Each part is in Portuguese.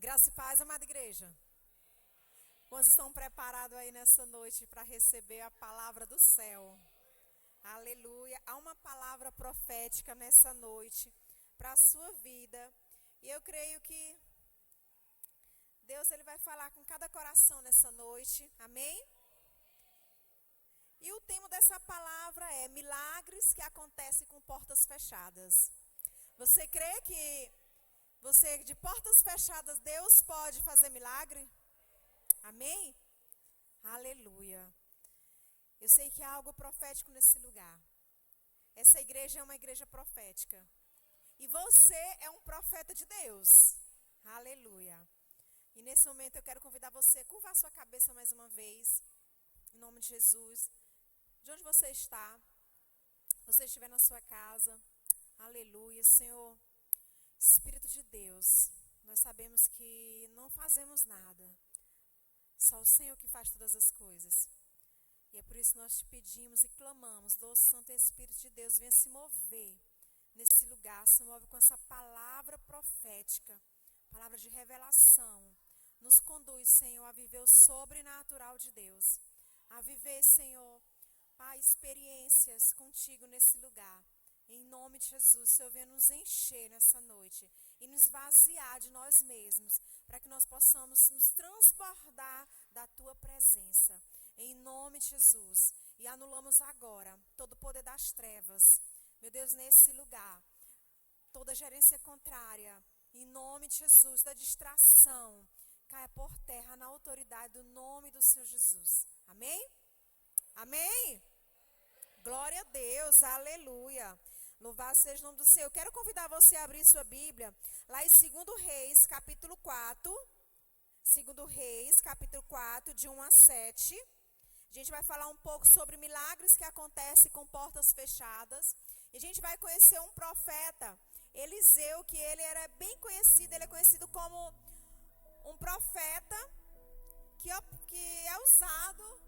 Graça e paz, amada igreja. Quantos estão preparados aí nessa noite para receber a palavra do céu? Aleluia. Há uma palavra profética nessa noite para a sua vida. E eu creio que Deus ele vai falar com cada coração nessa noite. Amém? E o tema dessa palavra é milagres que acontecem com portas fechadas. Você crê que de portas fechadas Deus pode fazer milagre? Amém? Aleluia. Eu sei que há algo profético nesse lugar. Essa igreja é uma igreja profética. E você é um profeta de Deus. Aleluia. E nesse momento eu quero convidar você a curvar sua cabeça mais uma vez. Em nome de Jesus. De onde você está? Se você estiver na sua casa. Aleluia. Senhor, Espírito de Deus, nós sabemos que não fazemos nada. Só o Senhor que faz todas as coisas. E é por isso que nós te pedimos e clamamos, doce Santo Espírito de Deus, venha se mover nesse lugar, se move com essa palavra profética, palavra de revelação. Nos conduz, Senhor, a viver o sobrenatural de Deus, a viver, Senhor, Pai, experiências contigo nesse lugar. Em nome de Jesus, Senhor, venha nos encher nessa noite e nos vaziar de nós mesmos, para que nós possamos nos transbordar da Tua presença. Em nome de Jesus. E anulamos agora todo o poder das trevas, meu Deus, nesse lugar. Toda gerência contrária, em nome de Jesus, da distração, caia por terra na autoridade do nome do Senhor Jesus. Amém? Amém? Glória a Deus, aleluia. Louvado seja o nome do Senhor. Eu quero convidar você a abrir sua Bíblia lá em 2 Reis, capítulo 4. 2 Reis, capítulo 4, de 1 a 7. A gente vai falar um pouco sobre milagres que acontecem com portas fechadas. E a gente vai conhecer um profeta, Eliseu, que ele era bem conhecido. Ele é conhecido como um profeta que é usado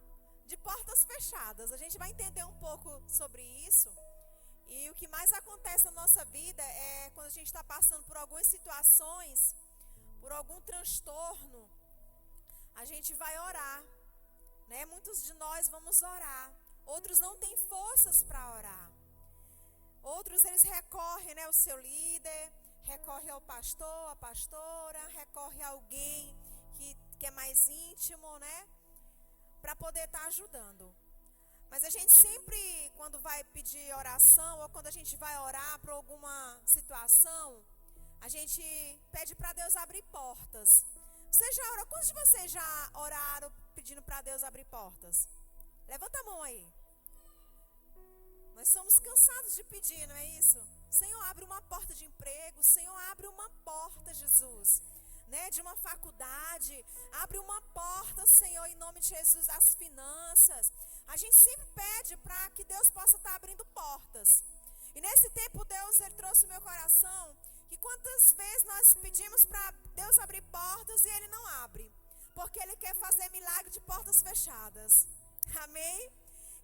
de portas fechadas. A gente vai entender um pouco sobre isso. E o que mais acontece na nossa vida é quando a gente está passando por algumas situações, por algum transtorno, a gente vai orar, né? Muitos de nós vamos orar, outros não têm forças para orar. Outros eles recorrem, né, ao seu líder, recorrem ao pastor, à pastora, recorrem a alguém que é mais íntimo, né, para poder estar ajudando. Mas a gente sempre, quando vai pedir oração, ou quando a gente vai orar por alguma situação, a gente pede para Deus abrir portas. Você já orou? Quantos de vocês já oraram pedindo para Deus abrir portas? Levanta a mão aí. Nós somos cansados de pedir, não é isso? Senhor, abre uma porta de emprego. Senhor, abre uma porta, Jesus, né, de uma faculdade. Abre uma porta, Senhor, em nome de Jesus, das finanças. A gente sempre pede para que Deus possa estar abrindo portas. E nesse tempo Deus ele trouxe no meu coração que quantas vezes nós pedimos para Deus abrir portas e Ele não abre. Porque Ele quer fazer milagre de portas fechadas. Amém?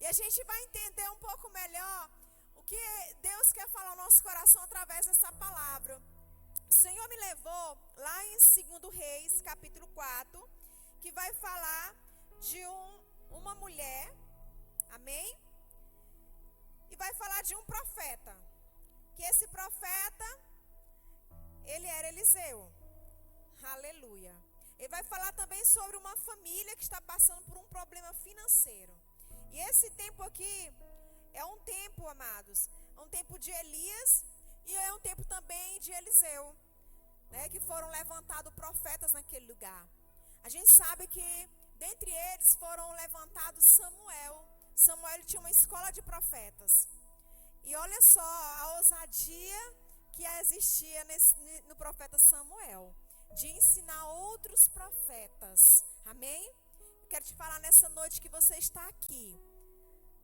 E a gente vai entender um pouco melhor o que Deus quer falar ao nosso coração através dessa palavra. O Senhor me levou lá em 2 Reis, capítulo 4, que vai falar de uma mulher. Amém? E vai falar de um profeta. Que esse profeta, ele era Eliseu. Aleluia. Ele vai falar também sobre uma família que está passando por um problema financeiro. E esse tempo aqui é um tempo, amados, é um tempo de Elias e é um tempo também de Eliseu, né, que foram levantados profetas naquele lugar. A gente sabe que dentre eles foram levantados Samuel. Samuel tinha uma escola de profetas. E olha só a ousadia que existia no profeta Samuel, de ensinar outros profetas. Amém? Eu quero te falar nessa noite que você está aqui.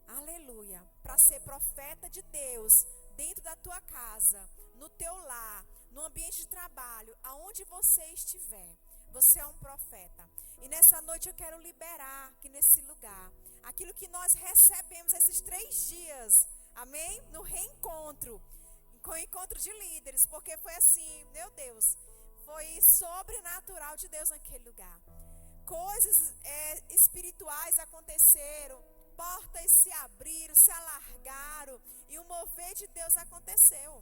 Aleluia. Para ser profeta de Deus dentro da tua casa, no teu lar, no ambiente de trabalho, aonde você estiver. Você é um profeta. E nessa noite eu quero liberar aqui nesse lugar aquilo que nós recebemos esses 3 dias, amém? No reencontro, com o encontro de líderes, porque foi assim, meu Deus, Foi sobrenatural de Deus naquele lugar. Coisas espirituais aconteceram. Portas se abriram, se alargaram. E o mover de Deus aconteceu.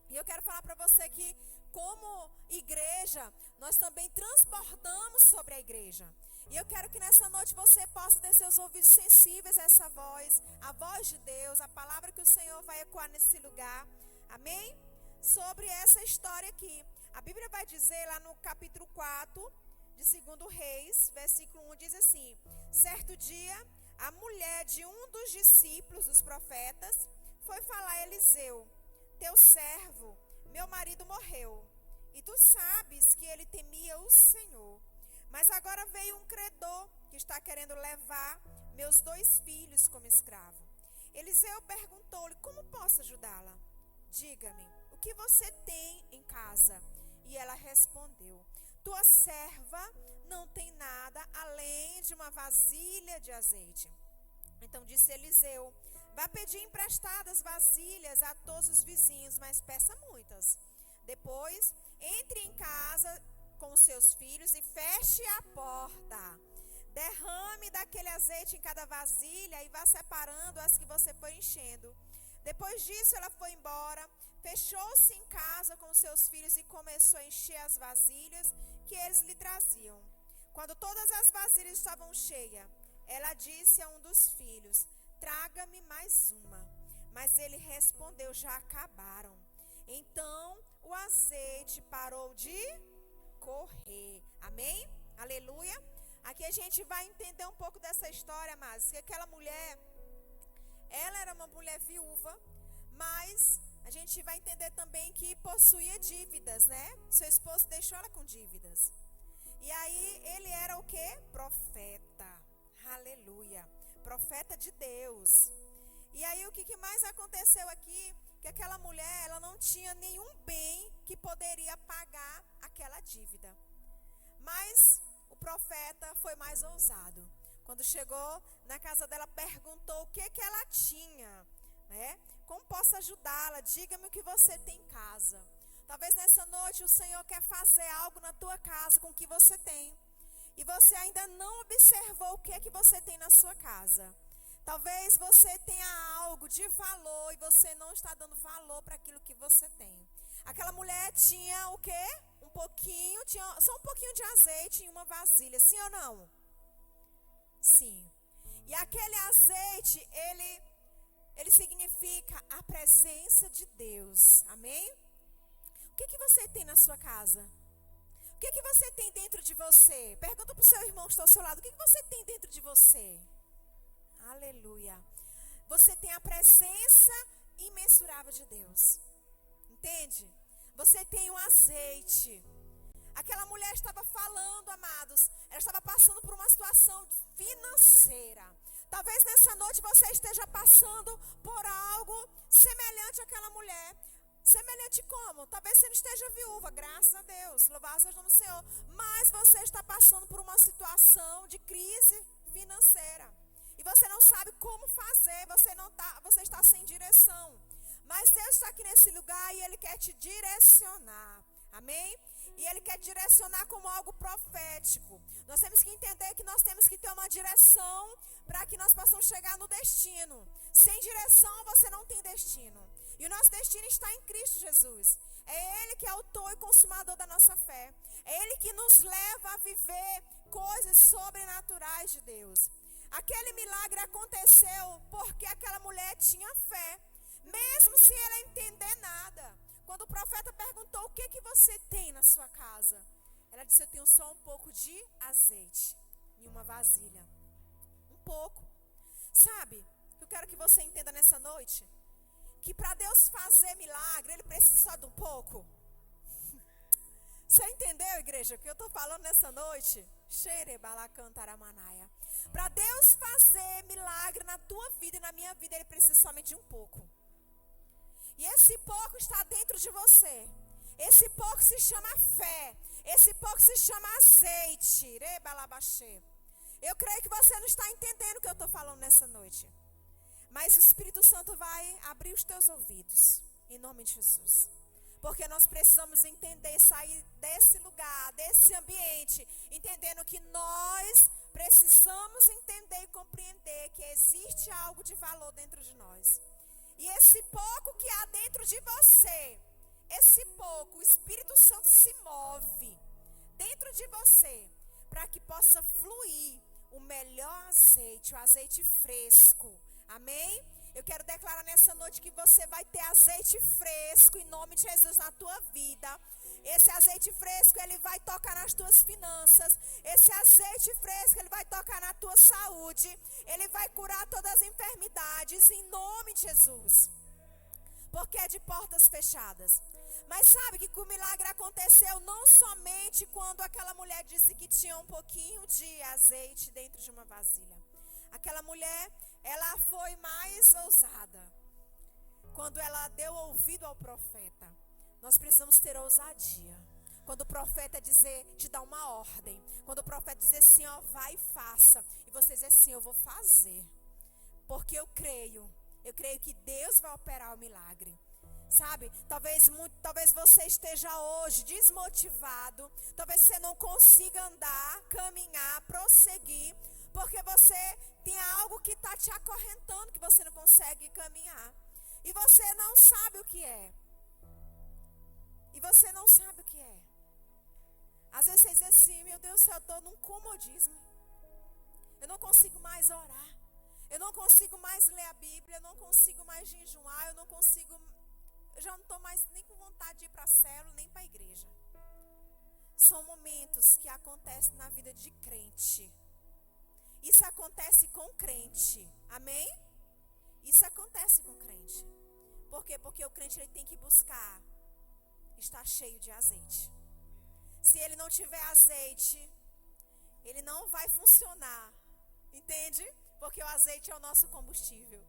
E eu quero falar para você que, como igreja, nós também transportamos sobre a igreja. E eu quero que nessa noite você possa ter seus ouvidos sensíveis a essa voz, a voz de Deus, a palavra que o Senhor vai ecoar nesse lugar. Amém? Sobre essa história aqui. A Bíblia vai dizer lá no capítulo 4 de 2 Reis, versículo 1, diz assim: certo dia, a mulher de um dos discípulos dos profetas foi falar a Eliseu: teu servo, meu marido morreu, e tu sabes que ele temia o Senhor. Mas agora veio um credor que está querendo levar meus 2 filhos como escravo. Eliseu perguntou-lhe: como posso ajudá-la? Diga-me, o que você tem em casa? E ela respondeu: tua serva não tem nada além de uma vasilha de azeite. Então disse Eliseu: vá pedir emprestadas vasilhas a todos os vizinhos, mas peça muitas. Depois, entre em casa com seus filhos e feche a porta. Derrame daquele azeite em cada vasilha e vá separando as que você for enchendo. Depois disso, ela foi embora, fechou-se em casa com seus filhos e começou a encher as vasilhas que eles lhe traziam. Quando todas as vasilhas estavam cheias, ela disse a um dos filhos: traga-me mais uma. Mas ele respondeu: já acabaram. Então o azeite parou de correr. Amém? Aleluia. Aqui a gente vai entender um pouco dessa história, mas que aquela mulher, ela era uma mulher viúva, mas a gente vai entender também que possuía dívidas, né? Seu esposo deixou ela com dívidas. E aí ele era o quê? Profeta. Aleluia. Profeta de Deus. E aí o que mais aconteceu aqui? Que aquela mulher, ela não tinha nenhum bem que poderia pagar aquela dívida. Mas o profeta foi mais ousado. Quando chegou na casa dela, perguntou o que ela tinha, né? Como posso ajudá-la? Diga-me o que você tem em casa. Talvez nessa noite o Senhor quer fazer algo na tua casa com o que você tem. E você ainda não observou o que você tem na sua casa. Talvez você tenha algo de valor e você não está dando valor para aquilo que você tem. Aquela mulher tinha o quê? Tinha só um pouquinho de azeite em uma vasilha, sim ou não? Sim. E aquele azeite, ele significa a presença de Deus. Amém? O que você tem na sua casa? O que você tem dentro de você? Pergunta para o seu irmão que está ao seu lado: o que você tem dentro de você? Aleluia. Você tem a presença imensurável de Deus. Entende? Você tem um azeite. Aquela mulher estava falando, amados, ela estava passando por uma situação financeira. Talvez nessa noite você esteja passando por algo semelhante àquela mulher. Semelhante como? Talvez você não esteja viúva, graças a Deus, louvado seja o nome do Senhor. Mas você está passando por uma situação de crise financeira. E você não sabe como fazer, você está sem direção. Mas Deus está aqui nesse lugar e Ele quer te direcionar. Amém? E Ele quer direcionar como algo profético. Nós temos que entender que nós temos que ter uma direção para que nós possamos chegar no destino. Sem direção você não tem destino. E o nosso destino está em Cristo Jesus. É Ele que é autor e consumador da nossa fé. É Ele que nos leva a viver coisas sobrenaturais de Deus. Aquele milagre aconteceu porque aquela mulher tinha fé. Mesmo sem ela entender nada. Quando o profeta perguntou: o que você tem na sua casa? Ela disse: eu tenho só um pouco de azeite em uma vasilha. Um pouco. Sabe, eu quero que você entenda nessa noite que para Deus fazer milagre, Ele precisa só de um pouco. Você entendeu, igreja, o que eu estou falando nessa noite? Para Deus fazer milagre na tua vida e na minha vida, Ele precisa somente de um pouco. E esse pouco está dentro de você. Esse pouco se chama fé. Esse pouco se chama azeite. Eu creio que você não está entendendo o que eu estou falando nessa noite. Mas o Espírito Santo vai abrir os teus ouvidos. Em nome de Jesus. Porque nós precisamos entender, sair desse lugar, desse ambiente, entendendo que nós precisamos entender e compreender que existe algo de valor dentro de nós. E esse pouco que há dentro de você, esse pouco, o Espírito Santo se move dentro de você para que possa fluir o melhor azeite, o azeite fresco. Amém? Eu quero declarar nessa noite que você vai ter azeite fresco em nome de Jesus na tua vida. Esse azeite fresco, ele vai tocar nas tuas finanças. Esse azeite fresco, ele vai tocar na tua saúde. Ele vai curar todas as enfermidades em nome de Jesus. Porque é de portas fechadas. Mas sabe que o milagre aconteceu não somente quando aquela mulher disse que tinha um pouquinho de azeite dentro de uma vasilha. Aquela mulher, ela foi mais ousada. Quando ela deu ouvido ao profeta. Nós precisamos ter ousadia. Quando o profeta te dá uma ordem. Quando o profeta dizer assim, ó, vai e faça. E você dizer assim, eu vou fazer. Porque eu creio que Deus vai operar o milagre. Sabe, talvez você esteja hoje desmotivado. Talvez você não consiga andar, caminhar, prosseguir. Porque você tem algo que está te acorrentando, que você não consegue caminhar. E você não sabe o que é. Às vezes você diz assim, meu Deus do céu, eu estou num comodismo. Eu não consigo mais orar. Eu não consigo mais ler a Bíblia. Eu não consigo mais jejuar. Eu já não estou mais nem com vontade de ir para a célula, nem para a igreja. São momentos que acontecem na vida de crente. Isso acontece com crente. Amém? Isso acontece com crente. Por quê? Porque o crente ele tem que buscar estar cheio de azeite. Se ele não tiver azeite, ele não vai funcionar. Entende? Porque o azeite é o nosso combustível.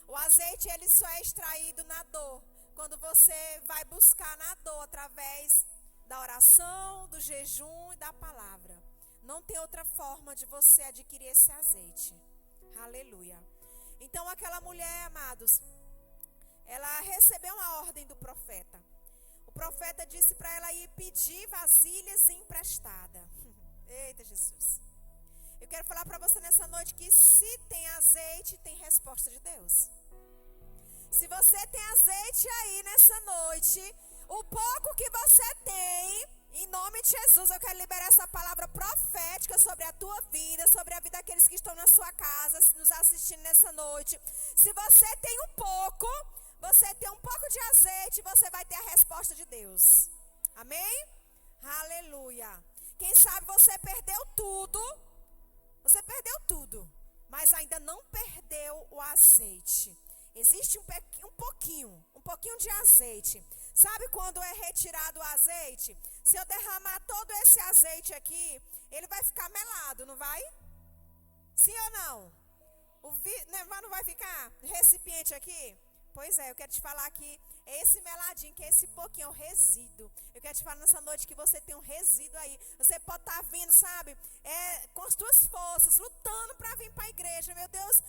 O azeite ele só é extraído na dor. Quando você vai buscar na dor através da oração, do jejum e da palavra. Não tem outra forma de você adquirir esse azeite. Aleluia. Então aquela mulher, amados, ela recebeu uma ordem do profeta. O profeta disse para ela ir pedir vasilhas emprestadas. Eita Jesus. Eu quero falar para você nessa noite que se tem azeite, tem resposta de Deus. Se você tem azeite aí nessa noite, o pouco que você tem, em nome de Jesus, eu quero liberar essa palavra profética sobre a tua vida, sobre a vida daqueles que estão na sua casa, nos assistindo nessa noite. Se você tem um pouco de azeite, você vai ter a resposta de Deus. Amém? Aleluia. Quem sabe você perdeu tudo, mas ainda não perdeu o azeite. Existe um pouquinho de azeite. Sabe quando é retirado o azeite? Se eu derramar todo esse azeite aqui, ele vai ficar melado, não vai? Sim ou não? Não vai ficar recipiente aqui? Pois é, eu quero te falar que esse meladinho, que esse pouquinho é o resíduo. Eu quero te falar nessa noite que você tem um resíduo aí. Você pode estar vindo, sabe, com as tuas forças, lutando para vir para a igreja. Meu Deus,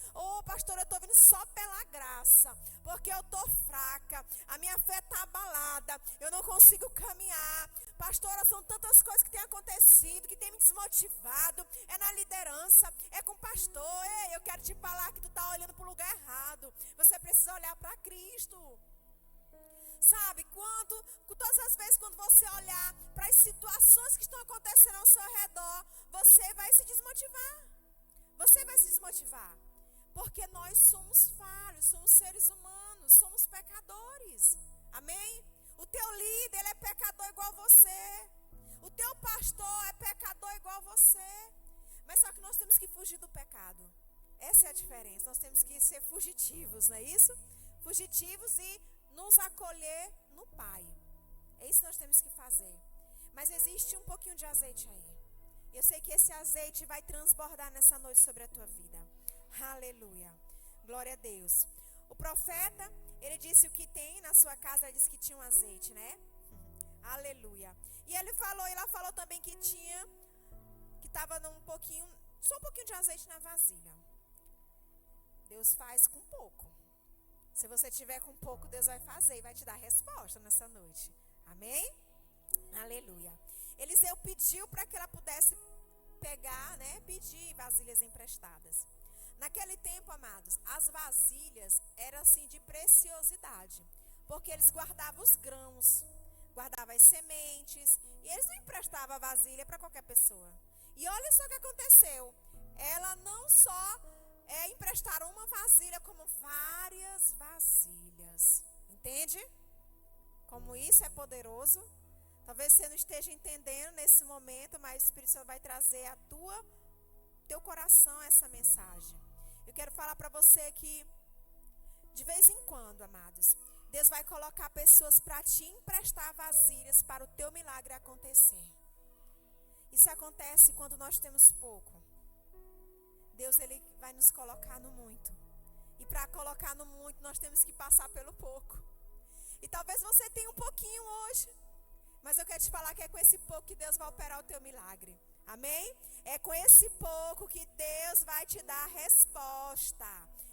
pastor, eu estou vindo só pela graça, porque eu estou fraca, a minha fé está abalada, eu não consigo caminhar. Pastora, são tantas coisas que têm acontecido, que têm me desmotivado. É na liderança, é com o pastor. Eu quero te falar que tu está olhando para o lugar errado. Você precisa olhar para Cristo. Sabe, todas as vezes quando você olhar para as situações que estão acontecendo ao seu redor, você vai se desmotivar. Porque nós somos falhos, somos seres humanos, somos pecadores. Amém? O teu líder, ele é pecador igual você. O teu pastor é pecador igual você. Mas só que nós temos que fugir do pecado. Essa é a diferença. Nós temos que ser fugitivos, não é isso? Fugitivos e nos acolher no Pai. É isso que nós temos que fazer. Mas existe um pouquinho de azeite aí. Eu sei que esse azeite vai transbordar nessa noite sobre a tua vida. Aleluia. Glória a Deus. O profeta, ele disse o que tem na sua casa, ele disse que tinha um azeite, né? Aleluia. E ela falou também que estava só um pouquinho de azeite na vasilha. Deus faz com pouco. Se você tiver com pouco, Deus vai fazer e vai te dar resposta nessa noite. Amém? Aleluia. Eliseu pediu para que ela pudesse pegar, pedir vasilhas emprestadas. Naquele tempo, amados, as vasilhas eram assim de preciosidade, porque eles guardavam os grãos, guardavam as sementes, e eles não emprestavam a vasilha para qualquer pessoa. E olha só o que aconteceu. Ela não só emprestaram uma vasilha, como várias vasilhas. Entende? Como isso é poderoso. Talvez você não esteja entendendo nesse momento, mas o Espírito Santo vai trazer a teu coração essa mensagem. Eu quero falar para você que, de vez em quando, amados, Deus vai colocar pessoas para te emprestar vasilhas para o teu milagre acontecer. Isso acontece quando nós temos pouco. Deus, Ele vai nos colocar no muito. E para colocar no muito, nós temos que passar pelo pouco. E talvez você tenha um pouquinho hoje, mas eu quero te falar que é com esse pouco que Deus vai operar o teu milagre. Amém? É com esse pouco que Deus vai te dar a resposta.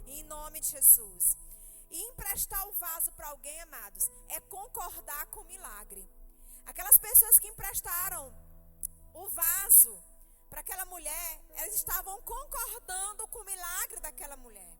Em nome de Jesus. E emprestar o vaso para alguém, amados, é concordar com o milagre. Aquelas pessoas que emprestaram o vaso para aquela mulher, elas estavam concordando com o milagre daquela mulher.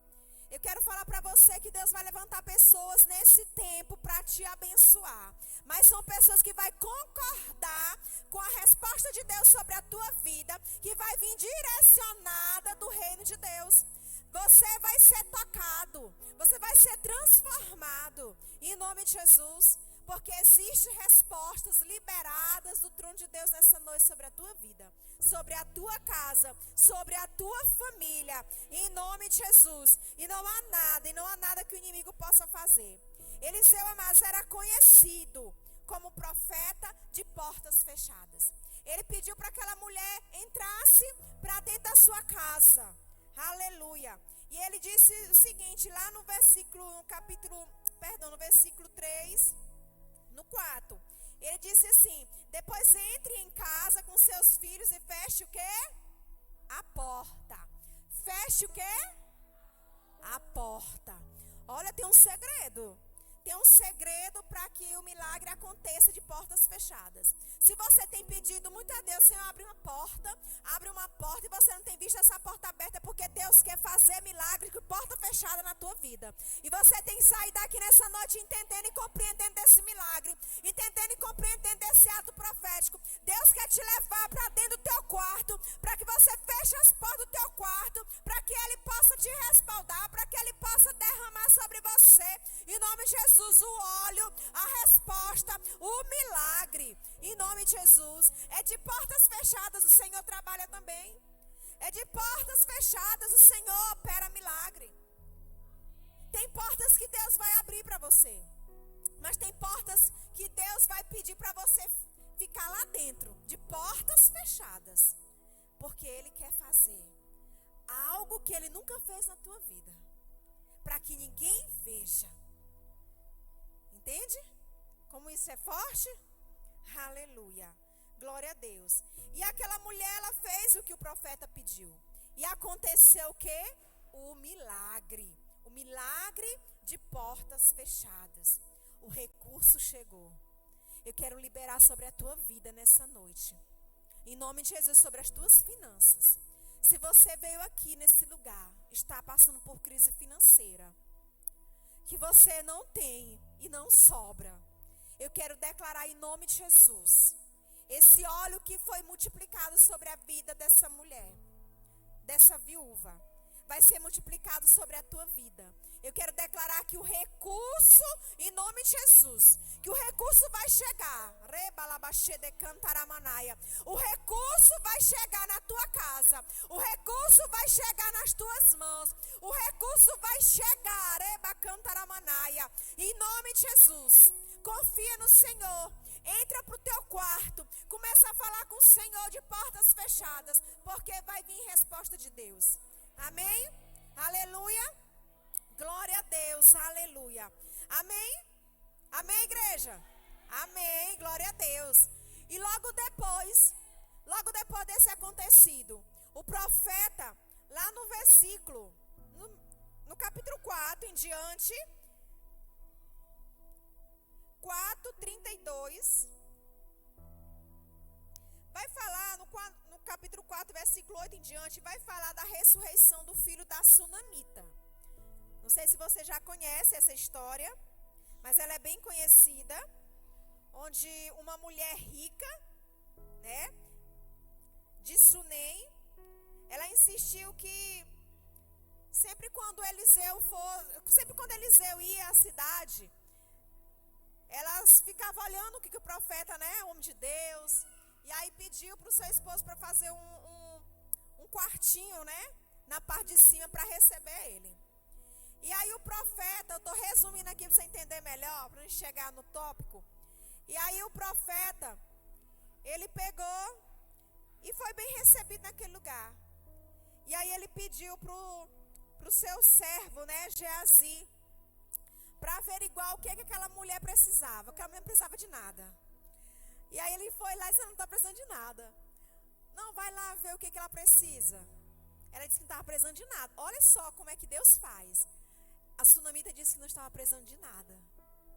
Eu quero falar para você que Deus vai levantar pessoas nesse tempo para te abençoar. Mas são pessoas que vai concordar com a resposta de Deus sobre a tua vida, que vai vir direcionada do reino de Deus. Você vai ser tocado, você vai ser transformado em nome de Jesus. Porque existem respostas liberadas do trono de Deus nessa noite sobre a tua vida, sobre a tua casa, sobre a tua família, em nome de Jesus. E não há nada que o inimigo possa fazer. Eliseu, amados, era conhecido como profeta de portas fechadas. Ele pediu para que aquela mulher entrasse para dentro da sua casa. Aleluia. E ele disse o seguinte, lá no versículo 3, no 4, ele disse assim: depois entre em casa com seus filhos e feche o quê? A porta. Feche o quê? A porta. Olha, tem um segredo. Tem um segredo para que o milagre aconteça de portas fechadas. Se você tem pedido muito a Deus, Senhor, abre uma porta e você não tem visto essa porta aberta, é porque Deus quer fazer milagre com porta fechada na tua vida. E você tem que sair daqui nessa noite entendendo e compreendendo esse milagre, entendendo e compreendendo esse ato profético. Deus quer te levar para dentro do teu quarto, para que você feche as portas do teu quarto, para que Ele possa te respaldar, para que Ele possa derramar sobre você, em nome de Jesus, o óleo, a resposta, o milagre, em nome de Jesus. É de portas fechadas o Senhor trabalha também. É de portas fechadas o Senhor opera milagre. Tem portas que Deus vai abrir para você, mas tem portas que Deus vai pedir para você ficar lá dentro, de portas fechadas, porque Ele quer fazer algo que Ele nunca fez na tua vida, para que ninguém veja. Entende? Como isso é forte? Aleluia. Glória a Deus. E aquela mulher, ela fez o que o profeta pediu. E aconteceu o quê? O milagre. O milagre de portas fechadas. O recurso chegou. Eu quero liberar sobre a tua vida nessa noite. Em nome de Jesus, sobre as tuas finanças. Se você veio aqui nesse lugar, está passando por crise financeira, que você não tem e não sobra, eu quero declarar em nome de Jesus, esse óleo que foi multiplicado sobre a vida dessa mulher, dessa viúva, vai ser multiplicado sobre a tua vida. Eu quero declarar que o recurso, em nome de Jesus, que o recurso vai chegar. O recurso vai chegar na tua casa. O recurso vai chegar nas tuas mãos. O recurso vai chegar. Em nome de Jesus, confia no Senhor. Entra para o teu quarto. Começa a falar com o Senhor de portas fechadas, porque vai vir resposta de Deus. Amém? Aleluia. Glória a Deus, aleluia. Amém? Amém, igreja? Amém, glória a Deus. E logo depois desse acontecido, o profeta, lá no versículo, no capítulo 4 em diante, 4:32. Vai falar, no capítulo 4, versículo 8 em diante, vai falar da ressurreição do filho da sunamita. Não sei se você já conhece essa história, mas ela é bem conhecida, onde uma mulher rica, né, de Sunem, ela insistiu que sempre quando Eliseu ia à cidade, elas ficavam olhando o que o profeta, né, o homem de Deus, e aí pediu para o seu esposo para fazer um quartinho, né, na parte de cima para receber ele. E aí o profeta, eu estou resumindo aqui para você entender melhor, para a gente chegar no tópico. E aí o profeta, ele pegou e foi bem recebido naquele lugar. E aí ele pediu pro seu servo, né, Geazi, para averiguar o que aquela mulher precisava. Aquela mulher não precisava de nada. E aí ele foi lá e disse: "Você não está precisando de nada." "Não, vai lá ver o que ela precisa." Ela disse que não estava precisando de nada. Olha só como é que Deus faz. A sunamita disse que não estava precisando de nada.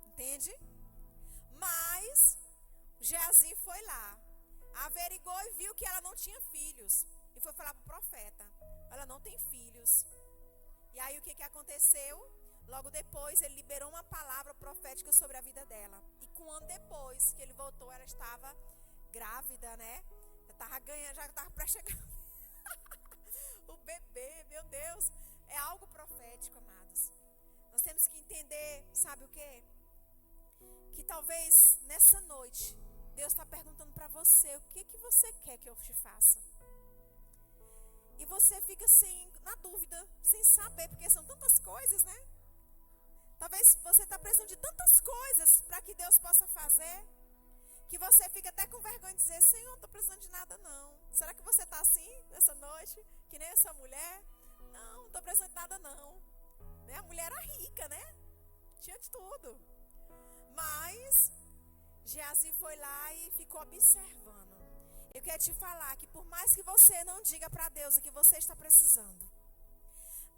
Entende? Mas Geazi foi lá, averigou e viu que ela não tinha filhos. E foi falar para o profeta: "Ela não tem filhos." E aí o que aconteceu? Logo depois ele liberou uma palavra profética sobre a vida dela. E com um ano depois que ele voltou, ela estava grávida, né? Já estava ganhando, já estava para chegar. O bebê, meu Deus. É algo profético, amados. Nós temos que entender, sabe o quê? Que talvez nessa noite, Deus está perguntando para você: o que você quer que eu te faça? E você fica assim, na dúvida, sem saber, porque são tantas coisas, né? Talvez você está precisando de tantas coisas para que Deus possa fazer, que você fica até com vergonha de dizer: "Senhor, não estou precisando de nada não." Será que você está assim nessa noite? Que nem essa mulher? "Não estou precisando de nada não." Né? A mulher era rica, né? Tinha de tudo. Mas Geazi foi lá e ficou observando. Eu quero te falar que por mais que você não diga para Deus o que você está precisando,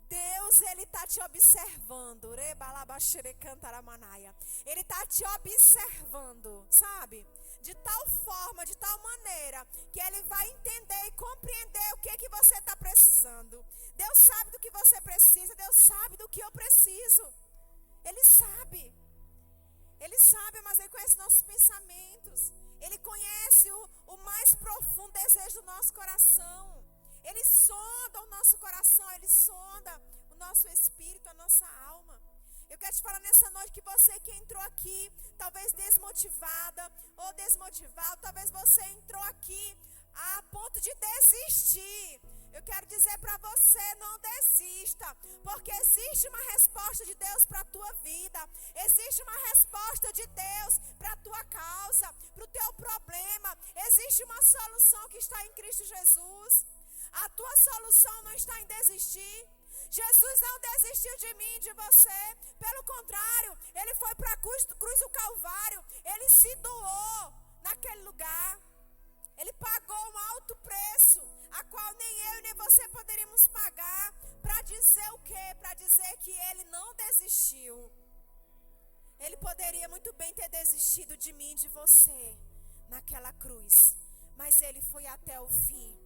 Deus, Ele está te observando. Ele está te observando, sabe? De tal forma, de tal maneira, que Ele vai entender e compreender o que você está precisando. Deus sabe do que você precisa, Deus sabe do que eu preciso. Ele sabe. Ele sabe, mas Ele conhece nossos pensamentos. Ele conhece o mais profundo desejo do nosso coração. Ele sonda o nosso coração, Ele sonda o nosso espírito, a nossa alma. Eu quero te falar nessa noite que você que entrou aqui, talvez desmotivada ou desmotivado, talvez você entrou aqui a ponto de desistir. Eu quero dizer para você: não desista, porque existe uma resposta de Deus para a tua vida. Existe uma resposta de Deus para a tua causa, para o teu problema. Existe uma solução que está em Cristo Jesus. A tua solução não está em desistir. Jesus não desistiu de mim, de você. Pelo contrário, Ele foi para a cruz do Calvário. Ele se doou naquele lugar. Ele pagou um alto preço, a qual nem eu nem você poderíamos pagar. Para dizer o quê? Para dizer que Ele não desistiu. Ele poderia muito bem ter desistido de mim e de você naquela cruz. Mas Ele foi até o fim.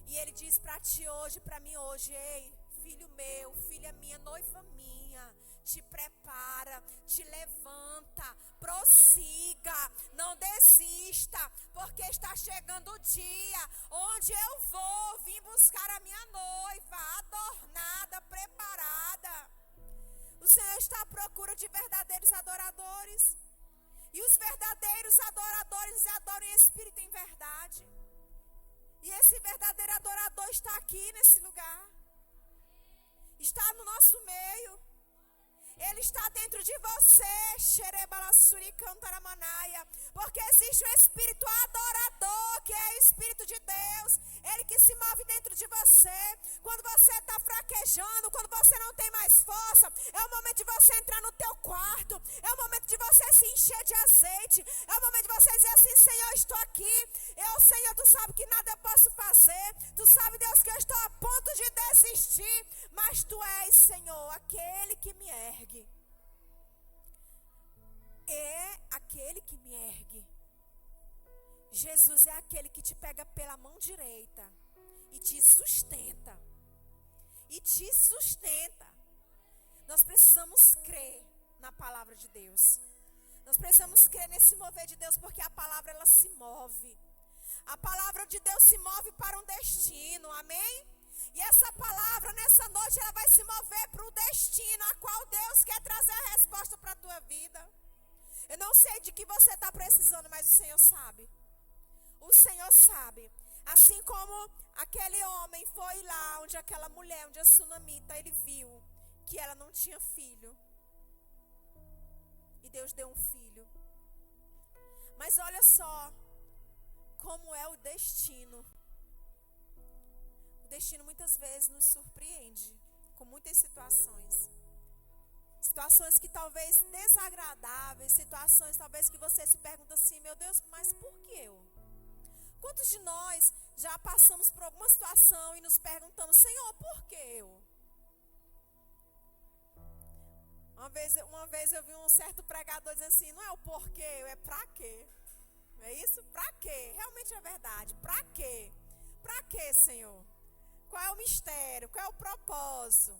E Ele diz para ti hoje, para mim hoje: ei, filho meu, filha minha, noiva minha, te prepara, te levanta, prossiga, não desista, porque está chegando o dia onde eu vou vir buscar a minha noiva, adornada, preparada. O Senhor está à procura de verdadeiros adoradores. E os verdadeiros adoradores adoram em espírito e em verdade. E esse verdadeiro adorador está aqui nesse lugar. Está no nosso meio. Ele está dentro de você. Porque existe um espírito adorador, que é o Espírito de Deus. Ele que se move dentro de você. Quando você está fraquejando, quando você não tem mais força, é o momento de você entrar no teu quarto. É o momento de você se encher de azeite. É o momento de você dizer assim: Senhor, estou aqui. Senhor, tu sabe que nada eu posso fazer. Tu sabe, Deus, que eu estou a ponto de desistir. Mas tu és, Senhor, aquele que me ergue. é aquele que me ergue. Jesus é aquele que te pega pela mão direita e te sustenta. E te sustenta. Nós precisamos crer na palavra de Deus. Nós precisamos crer nesse mover de Deus, porque a palavra ela se move. A palavra de Deus se move para um destino, amém? E essa palavra nessa noite ela vai se mover para o destino a qual Deus quer trazer a resposta para a tua vida. Eu não sei de que você está precisando, mas o Senhor sabe. O Senhor sabe. Assim como aquele homem foi lá onde aquela mulher, onde a sunamita, ele viu que ela não tinha filho. E Deus deu um filho. Mas olha só como é o destino. O destino muitas vezes nos surpreende com muitas situações. Situações que talvez desagradáveis, situações talvez que você se pergunta assim, meu Deus, mas por que eu? Quantos de nós já passamos por alguma situação e nos perguntamos, Senhor, por que eu? Uma vez eu vi um certo pregador dizendo assim, não é o porquê, é pra quê? Não é isso? Pra quê? Realmente é verdade. Pra quê? Pra quê, Senhor? Qual é o mistério? Qual é o propósito?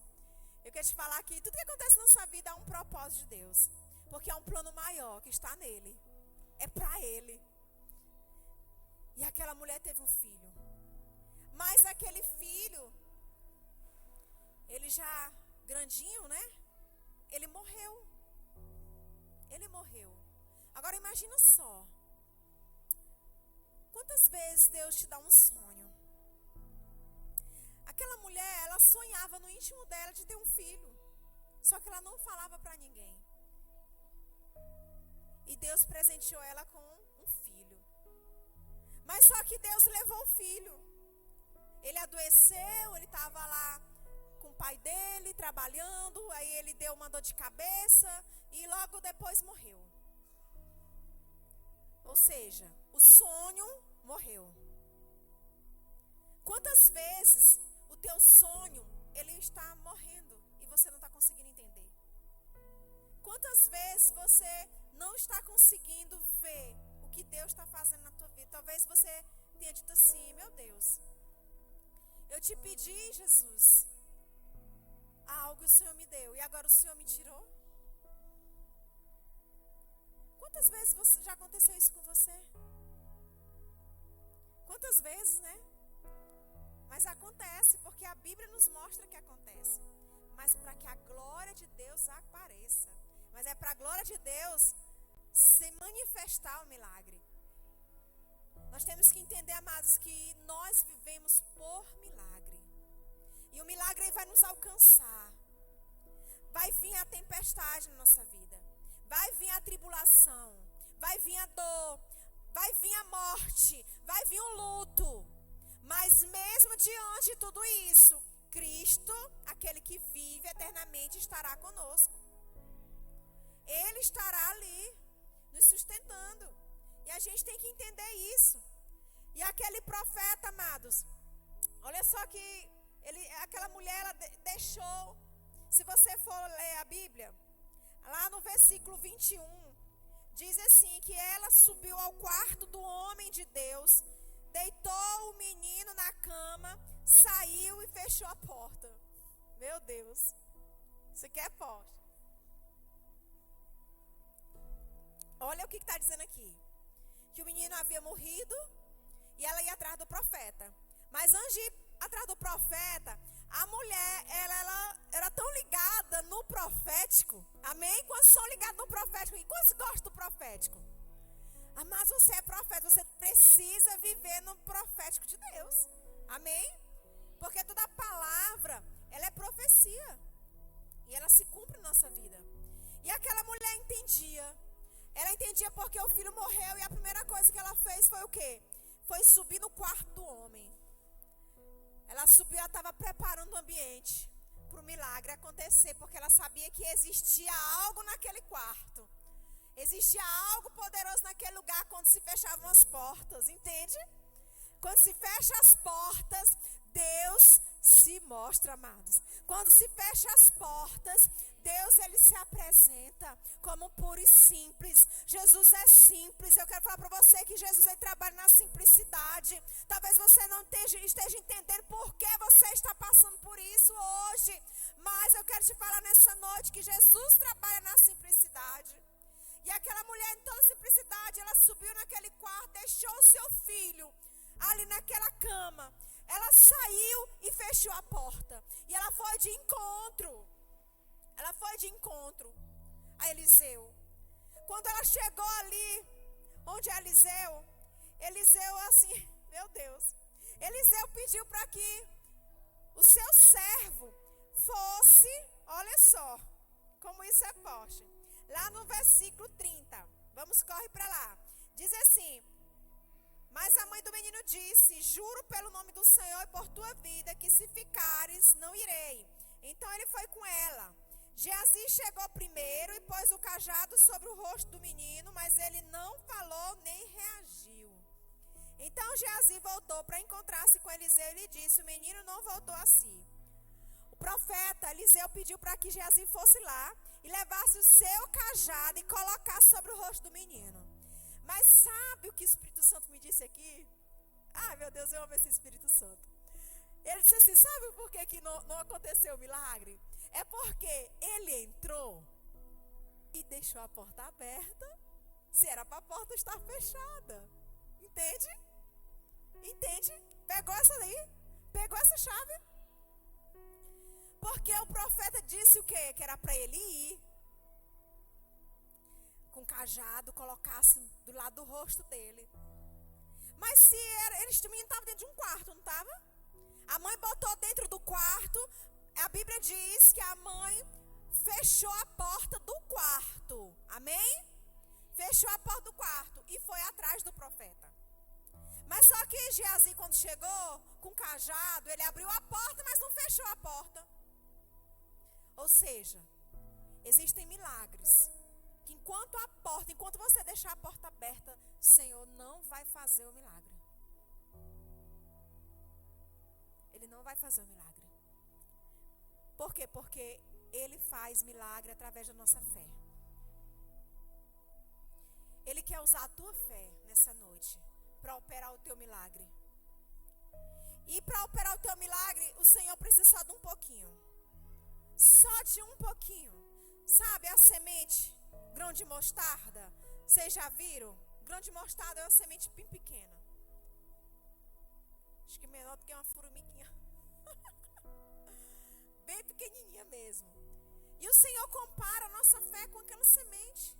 Eu quero te falar que tudo que acontece na nossa vida é um propósito de Deus. Porque é um plano maior que está nele. É pra ele. E aquela mulher teve um filho. Mas aquele filho, ele já grandinho, né? Ele morreu. Ele morreu. Agora imagina só. Quantas vezes Deus te dá um sonho? Aquela mulher, ela sonhava no íntimo dela de ter um filho. Só que ela não falava para ninguém. E Deus presenteou ela com um filho. Mas só que Deus levou o filho. Ele adoeceu, ele estava lá com o pai dele, trabalhando. Aí ele deu uma dor de cabeça e logo depois morreu. Ou seja, o sonho morreu. Quantas vezes o teu sonho, ele está morrendo e você não está conseguindo entender? Quantas vezes você não está conseguindo ver o que Deus está fazendo na tua vida? Talvez você tenha dito assim, meu Deus, eu te pedi, Jesus, algo e o Senhor me deu e agora o Senhor me tirou? Quantas vezes já aconteceu isso com você? Quantas vezes, né? Mas acontece, porque a Bíblia nos mostra que acontece. Mas para que a glória de Deus apareça. Mas é para a glória de Deus se manifestar o milagre. Nós temos que entender, amados, que nós vivemos por milagre. E o milagre vai nos alcançar. Vai vir a tempestade na nossa vida. Vai vir a tribulação. Vai vir a dor. Vai vir a morte. Vai vir o luto. Mas mesmo diante de tudo isso, Cristo, aquele que vive eternamente, estará conosco. Ele estará ali, nos sustentando. E a gente tem que entender isso. E aquele profeta, amados, olha só que aquela mulher, ela deixou, se você for ler a Bíblia, lá no versículo 21, diz assim, que ela subiu ao quarto do homem de Deus, deitou o menino na cama, saiu e fechou a porta. Meu Deus, isso aqui é forte. Olha o que está dizendo aqui. Que o menino havia morrido e ela ia atrás do profeta. Mas antes de ir atrás do profeta, a mulher, ela era tão ligada no profético. Amém? Quantos são ligados no profético? E quantos gostam do profético? Mas você é profeta, você precisa viver no profético de Deus. Amém? Porque toda palavra, ela é profecia. E ela se cumpre na nossa vida. E aquela mulher entendia. Ela entendia porque o filho morreu e a primeira coisa que ela fez foi o quê? Foi subir no quarto do homem. Ela subiu, ela estava preparando o ambiente para o milagre acontecer, porque ela sabia que existia algo naquele quarto. Existia algo poderoso naquele lugar quando se fechavam as portas, entende? Quando se fecha as portas, Deus se mostra, amados. Quando se fecha as portas, Deus, ele se apresenta como puro e simples. Jesus é simples. Eu quero falar para você que Jesus, ele trabalha na simplicidade. Talvez você não esteja entendendo por que você está passando por isso hoje. Mas eu quero te falar nessa noite que Jesus trabalha na simplicidade. E aquela mulher, em toda simplicidade, ela subiu naquele quarto, deixou o seu filho ali naquela cama. Ela saiu e fechou a porta. E ela foi de encontro. Ela foi de encontro a Eliseu. Quando ela chegou ali, onde é Eliseu assim, meu Deus. Eliseu pediu para que o seu servo fosse, olha só, como isso é forte. Lá no versículo 30, vamos, corre para lá. Diz assim: mas a mãe do menino disse: juro pelo nome do Senhor e por tua vida, que se ficares, não irei. Então ele foi com ela. Geazi chegou primeiro e pôs o cajado sobre o rosto do menino, mas ele não falou nem reagiu. Então Geazi voltou para encontrar-se com Eliseu e lhe disse: o menino não voltou a si. O profeta Eliseu pediu para que Geazi fosse lá e levasse o seu cajado e colocasse sobre o rosto do menino. Mas sabe o que o Espírito Santo me disse aqui? Ai, meu Deus, eu amo esse Espírito Santo. Ele disse assim: sabe por que não aconteceu o milagre? É porque ele entrou e deixou a porta aberta, se era para a porta estar fechada. Entende? Entende? Pegou essa daí? Pegou essa chave? Porque o profeta disse o quê? Que era para ele ir com o cajado, colocasse do lado do rosto dele. Mas se era, o menino estava dentro de um quarto, não estava? A mãe botou dentro do quarto. A Bíblia diz que a mãe fechou a porta do quarto. Amém? Fechou a porta do quarto e foi atrás do profeta. Mas só que Geazi, quando chegou com o cajado, ele abriu a porta, mas não fechou a porta. Ou seja, existem milagres que enquanto você deixar a porta aberta, o Senhor não vai fazer o milagre. Ele não vai fazer o milagre. Por quê? Porque ele faz milagre através da nossa fé. Ele quer usar a tua fé nessa noite para operar o teu milagre. E para operar o teu milagre, o Senhor precisa só de um pouquinho. Só de um pouquinho. Sabe a semente, grão de mostarda? Vocês já viram? Grão de mostarda é uma semente bem pequena. Acho que menor do que uma formiguinha. Bem pequenininha mesmo. E o Senhor compara a nossa fé com aquela semente.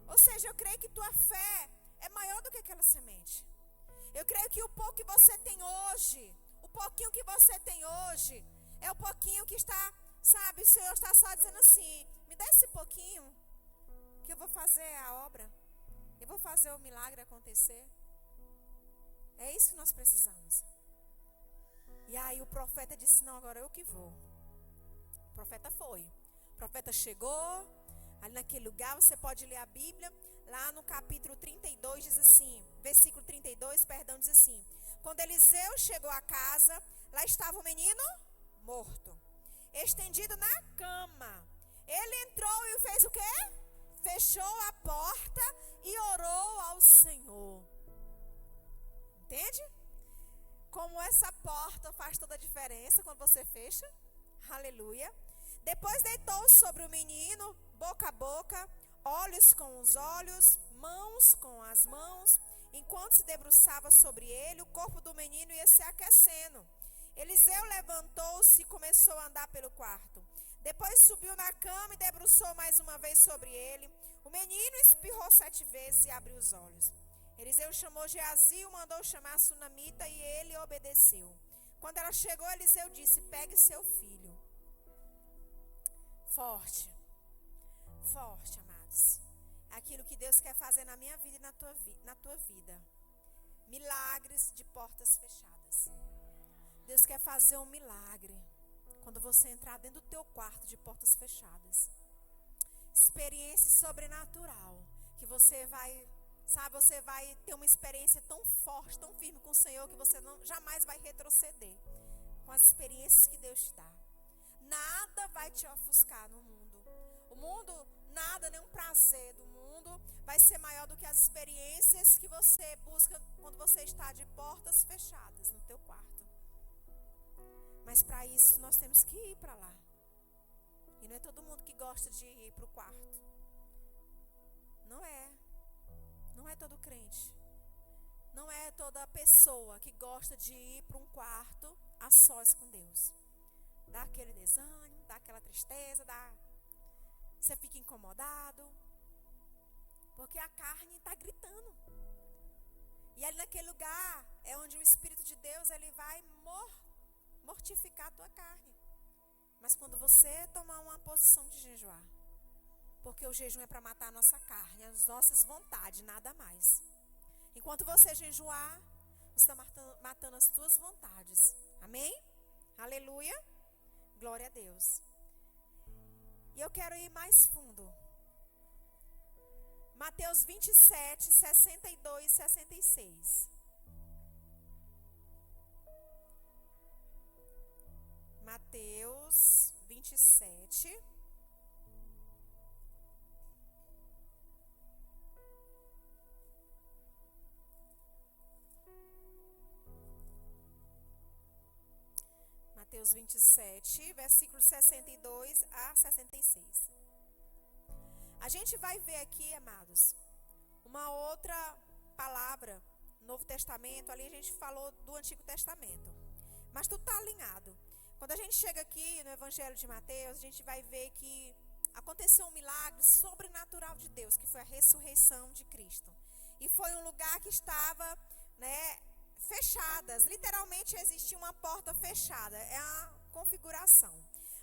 Ou seja, eu creio que tua fé é maior do que aquela semente. Eu creio que o pouco que você tem hoje, o pouquinho que você tem hoje, é o pouquinho que está, sabe, o Senhor está só dizendo assim: me dá esse pouquinho, que eu vou fazer a obra, eu vou fazer o milagre acontecer. É isso que nós precisamos. E aí o profeta disse: não, agora eu que vou. O profeta foi. O profeta chegou ali naquele lugar. Você pode ler a Bíblia. Lá no capítulo 32 diz assim, versículo 32, perdão, diz assim: quando Eliseu chegou à casa, lá estava o menino morto, estendido na cama. Ele entrou e fez o quê? Fechou a porta e orou ao Senhor. Entende? Como essa porta faz toda a diferença quando você fecha. Aleluia. Depois deitou sobre o menino, boca a boca, olhos com os olhos, mãos com as mãos. Enquanto se debruçava sobre ele, o corpo do menino ia se aquecendo. Eliseu levantou-se e começou a andar pelo quarto. Depois subiu na cama e debruçou mais uma vez sobre ele. O menino espirrou 7 vezes e abriu os olhos. Eliseu chamou Geazi, o mandou chamar a sunamita e ele obedeceu. Quando ela chegou, Eliseu disse: pegue seu filho. Forte, forte, amados. Aquilo que Deus quer fazer na minha vida e na tua vida. Milagres de portas fechadas. Deus quer fazer um milagre quando você entrar dentro do teu quarto de portas fechadas. Experiência sobrenatural que você vai, sabe, você vai ter uma experiência tão forte, tão firme com o Senhor que você jamais vai retroceder com as experiências que Deus te dá. Nada vai te ofuscar no mundo mundo, nada, nenhum prazer do mundo vai ser maior do que as experiências que você busca quando você está de portas fechadas no teu quarto. Mas para isso nós temos que ir para lá. E não é todo mundo que gosta de ir para o quarto. Não é. Não é todo crente. Não é toda pessoa que gosta de ir para um quarto a sós com Deus. Dá aquele desânimo, dá aquela tristeza, você fica incomodado. Porque a carne está gritando. E ali naquele lugar é onde o Espírito de Deus ele vai mortificar a tua carne. Mas quando você tomar uma posição de jejuar, porque o jejum é para matar a nossa carne, as nossas vontades, nada mais. Enquanto você jejuar, você está matando as tuas vontades. Amém? Aleluia. Glória a Deus. E eu quero ir mais fundo. Mateus 27, 62 e 66. Mateus 27. Mateus 27, versículos 62 a 66. A gente vai ver aqui, amados, uma outra palavra, Novo Testamento, ali a gente falou do Antigo Testamento. Mas tudo está alinhado. Quando a gente chega aqui no Evangelho de Mateus, a gente vai ver que aconteceu um milagre sobrenatural de Deus, que foi a ressurreição de Cristo. E foi um lugar que estava, fechadas. Literalmente existia uma porta fechada. É a configuração.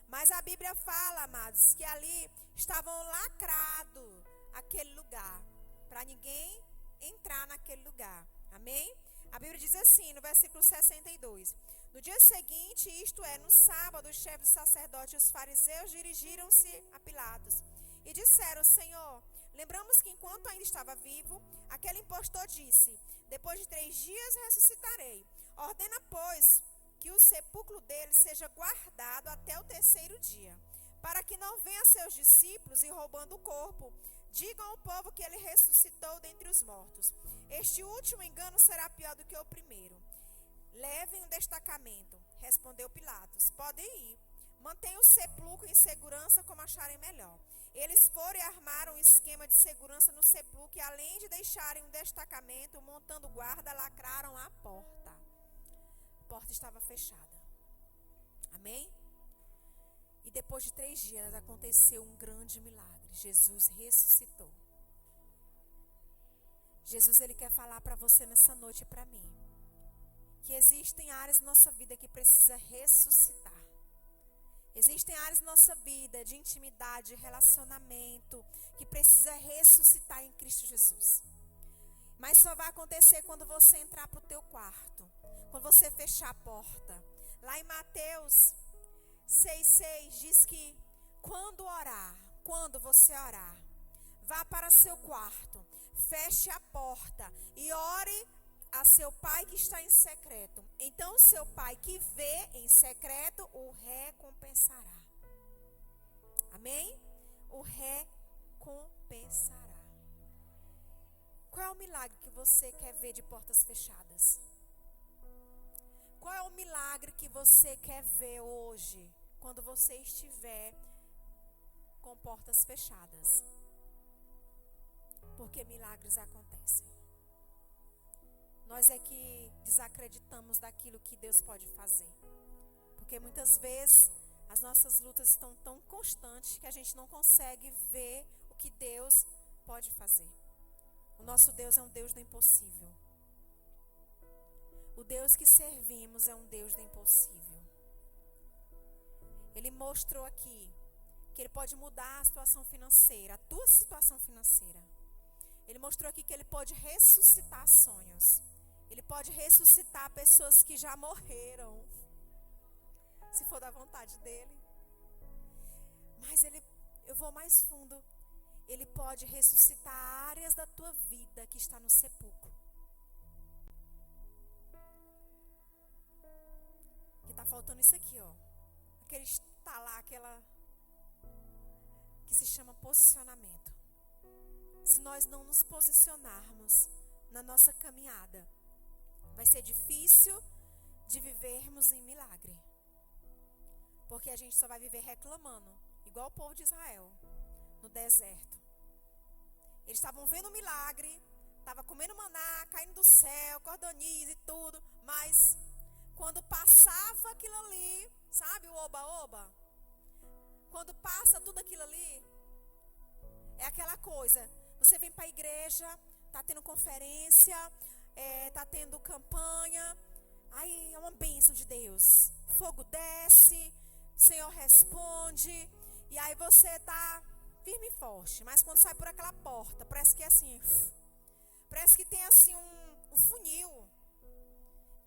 Mas a Bíblia fala, amados, que ali estavam lacrado aquele lugar, para ninguém entrar naquele lugar. Amém? A Bíblia diz assim, no versículo 62. No dia seguinte, isto é, no sábado, os chefes do sacerdote e os fariseus dirigiram-se a Pilatos e disseram: Senhor, lembramos que enquanto ainda estava vivo, aquele impostor disse: depois de 3 dias ressuscitarei. Ordena, pois, que o sepulcro dele seja guardado até o 3º dia, para que não venham seus discípulos e, roubando o corpo, digam ao povo que ele ressuscitou dentre os mortos. Este último engano será pior do que o primeiro. Levem um destacamento, respondeu Pilatos. Podem ir. Mantenham o sepulcro em segurança como acharem melhor. Eles foram e armaram um esquema de segurança no sepulcro e, além de deixarem um destacamento, montando guarda, lacraram a porta. A porta estava fechada. Amém? E depois de 3 dias aconteceu um grande milagre. Jesus ressuscitou. Jesus, ele quer falar para você nessa noite e para mim que existem áreas na nossa vida que precisa ressuscitar. Existem áreas na nossa vida de intimidade, de relacionamento, que precisa ressuscitar em Cristo Jesus. Mas só vai acontecer quando você entrar para o teu quarto, quando você fechar a porta. Lá em Mateus 6,6 diz que quando você orar, vá para seu quarto, feche a porta e ore a seu pai que está em secreto. Então seu pai que vê em secreto o recompensará. Amém? O recompensará. Qual é o milagre que você quer ver de portas fechadas? Qual é o milagre que você quer ver hoje, quando você estiver com portas fechadas? Porque milagres acontecem. Nós é que desacreditamos daquilo que Deus pode fazer. Porque muitas vezes as nossas lutas estão tão constantes que a gente não consegue ver o que Deus pode fazer. O nosso Deus é um Deus do impossível. O Deus que servimos é um Deus do impossível. Ele mostrou aqui que Ele pode mudar a situação financeira, a tua situação financeira. Ele mostrou aqui que Ele pode ressuscitar sonhos. Ele pode ressuscitar pessoas que já morreram, se for da vontade dEle. Mas eu vou mais fundo. Ele pode ressuscitar áreas da tua vida que está no sepulcro. Que está faltando isso aqui, ó. Aquele estalar, que se chama posicionamento. Se nós não nos posicionarmos na nossa caminhada, vai ser difícil de vivermos em milagre. Porque a gente só vai viver reclamando, igual o povo de Israel, no deserto. Eles estavam vendo um milagre, estavam comendo maná, caindo do céu, cordoniz e tudo, mas quando passava aquilo ali, sabe o oba-oba? Quando passa tudo aquilo ali, é aquela coisa, você vem para a igreja, está tendo conferência, está tendo campanha, aí é uma bênção de Deus, fogo desce, o Senhor responde, e aí você está firme e forte, mas quando sai por aquela porta, parece que é assim, parece que tem assim um funil,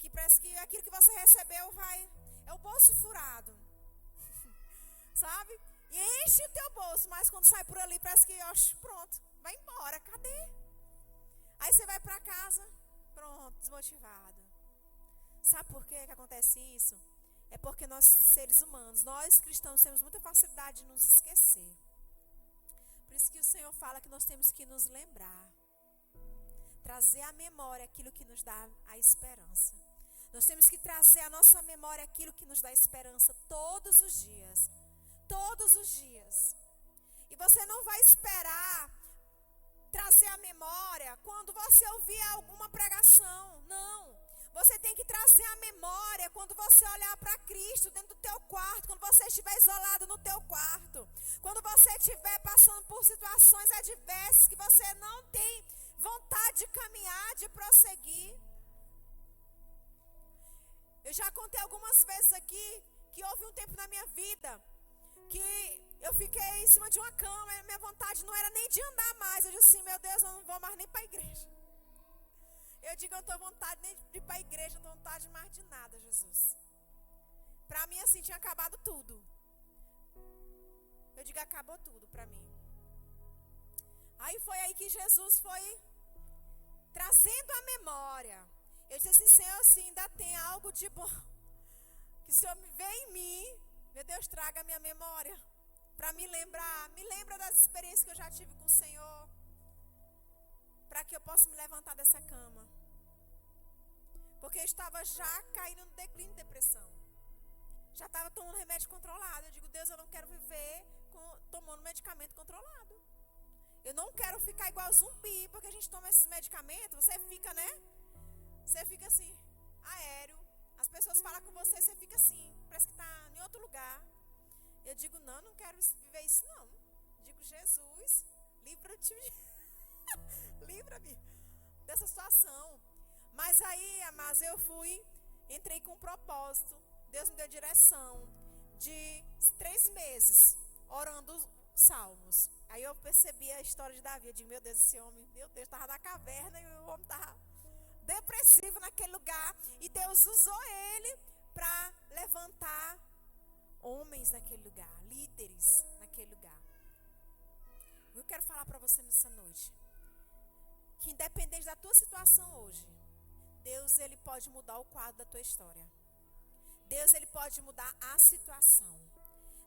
que parece que aquilo que você recebeu é o bolso furado, sabe? E enche o teu bolso, mas quando sai por ali, parece que, pronto, vai embora, cadê? Aí você vai para casa, pronto, desmotivado. Sabe por que acontece isso? É porque nós, seres humanos, nós cristãos, temos muita facilidade de nos esquecer. Por isso que o Senhor fala que nós temos que nos lembrar. Trazer à memória aquilo que nos dá a esperança. Nós temos que trazer à nossa memória aquilo que nos dá esperança todos os dias. Todos os dias. E você não vai esperar trazer à memória quando você ouvir alguma pregação. Não. Você tem que trazer à memória quando você olhar para Cristo dentro do teu quarto, quando você estiver isolado no teu quarto, quando você estiver passando por situações adversas que você não tem vontade de caminhar, de prosseguir. Eu já contei algumas vezes aqui que houve um tempo na minha vida que eu fiquei em cima de uma cama e minha vontade não era nem de andar mais. Eu disse assim, meu Deus, eu não vou mais nem para a igreja. Eu digo, eu não estou vontade nem de ir para a igreja, não estou vontade mais de nada, Jesus. Para mim, assim, tinha acabado tudo. Eu digo, acabou tudo para mim. Aí foi aí que Jesus foi trazendo a memória. Eu disse assim, Senhor, se ainda tem algo de bom que o Senhor vê em mim, meu Deus, traga a minha memória para me lembrar. Me lembra das experiências que eu já tive com o Senhor, para que eu possa me levantar dessa cama. Porque eu estava já caindo no declínio de depressão. Já estava tomando remédio controlado. Eu digo, Deus, eu não quero viver tomando medicamento controlado. Eu não quero ficar igual zumbi, porque a gente toma esses medicamentos, você fica, né? Você fica assim, aéreo. As pessoas falam com você, você fica assim, parece que está em outro lugar. Eu digo, não quero viver isso, não. Eu digo, Jesus, livra-me dessa situação. Mas aí, amados, eu entrei com um propósito. Deus me deu direção de 3 meses orando os salmos. Aí eu percebi a história de Davi. Eu digo, meu Deus, esse homem, meu Deus, estava na caverna e o homem estava depressivo naquele lugar. E Deus usou ele para levantar homens naquele lugar, líderes naquele lugar. Eu quero falar para você nessa noite que independente da tua situação hoje, Deus, ele pode mudar o quadro da tua história. Deus, ele pode mudar a situação.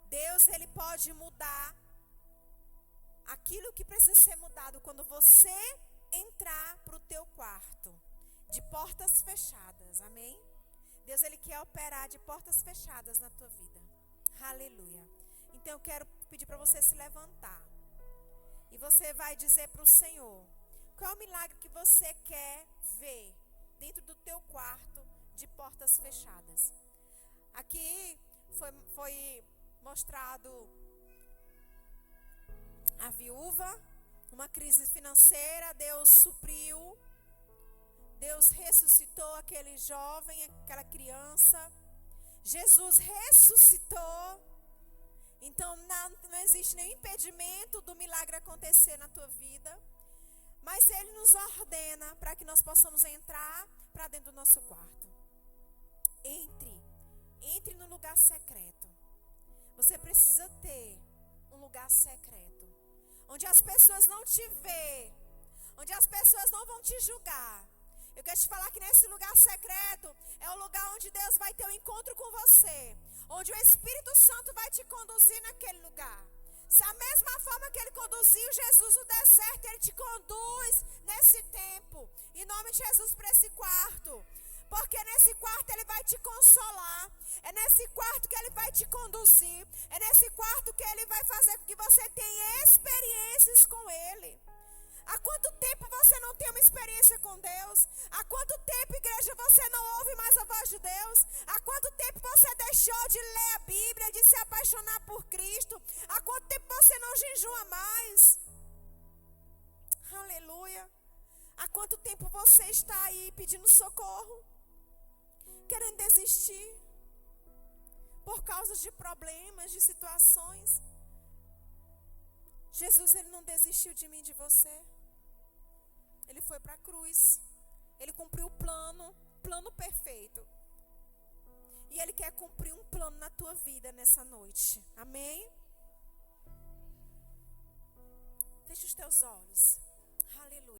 Deus, ele pode mudar aquilo que precisa ser mudado quando você entrar para o teu quarto, de portas fechadas, amém? Deus, ele quer operar de portas fechadas na tua vida. Aleluia. Então eu quero pedir para você se levantar. E você vai dizer para o Senhor, qual é o milagre que você quer ver dentro do teu quarto de portas fechadas? Aqui foi mostrado a viúva, uma crise financeira, Deus supriu, Deus ressuscitou aquele jovem, aquela criança, Jesus ressuscitou. Então não existe nenhum impedimento do milagre acontecer na tua vida, mas Ele nos ordena para que nós possamos entrar para dentro do nosso quarto. Entre no lugar secreto. Você precisa ter um lugar secreto, onde as pessoas não te vê, onde as pessoas não vão te julgar. Eu quero te falar que nesse lugar secreto é o lugar onde Deus vai ter um encontro com você, onde o Espírito Santo vai te conduzir naquele lugar. Se a mesma forma que ele conduziu Jesus no deserto, ele te conduz nesse tempo. Em nome de Jesus, para esse quarto. Porque nesse quarto ele vai te consolar. É nesse quarto que ele vai te conduzir. É nesse quarto que ele vai fazer com que você tenha experiências com ele. Há quanto tempo você não tem uma experiência com Deus? Há quanto tempo, igreja, você não ouve mais a voz de Deus? Há quanto tempo você deixou de ler a Bíblia, de se apaixonar por Cristo? Há quanto tempo você não jejua mais? Aleluia. Há quanto tempo você está aí pedindo socorro? Querendo desistir? Por causa de problemas, de situações? Jesus, ele não desistiu de mim e de você. Ele foi para a cruz. Ele cumpriu o plano perfeito. E ele quer cumprir um plano na tua vida nessa noite. Amém? Feche os teus olhos. Aleluia.